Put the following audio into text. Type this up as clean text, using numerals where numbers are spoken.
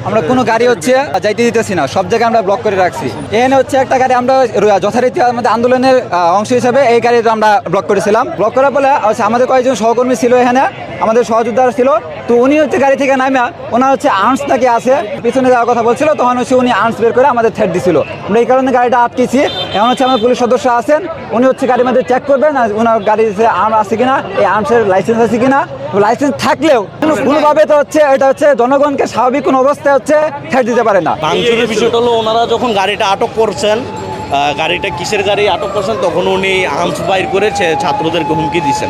আমরা কোনো গাড়ি হচ্ছে যাইতে দিতেছি না, সব জায়গায় আমরা ব্লক করে রাখছি। এখানে হচ্ছে একটা গাড়ি আমরা যথারীতি আমাদের আন্দোলনের অংশ হিসেবে এই গাড়িটা আমরা ব্লক করেছিলাম। ব্লক করার ফলে আমাদের কয়েকজন সহকর্মী ছিল, এখানে আমাদের সহযোদ্ধারা ছিল। তো উনি হচ্ছে গাড়ি থেকে নামে ওনার হচ্ছে আর্মস নাকি আছে, পিছনে যাওয়ার কথা বলছিল, তখন হচ্ছে উনি আর্মস বের করে আমাদের থ্রেট দিছিল। আমরা এই কারণে গাড়িটা আটকেছি। এখন হচ্ছে আমাদের পুলিশ সদস্য আছেন, উনি হচ্ছে গাড়ির মধ্যে চেক করবেন ওনার গাড়িতে আর্ম আছে কিনা, এই আর্মসের লাইসেন্স আছে কিনা। লাইসেন্স থাকলেও কোনোভাবে তো হচ্ছে এটা হচ্ছে জনগণকে স্বাভাবিক কোনো অবস্থায় হচ্ছে থ্রেট দিতে পারে না। ভাঙচুরের বিষয়টা হলো ওনারা যখন গাড়িটা আটক করছেন, গাড়িটা কিসের গাড়ি আটক করছেন, তখন উনি আর্মস বাইর করে ছাত্রদেরকে হুমকি দিচ্ছেন।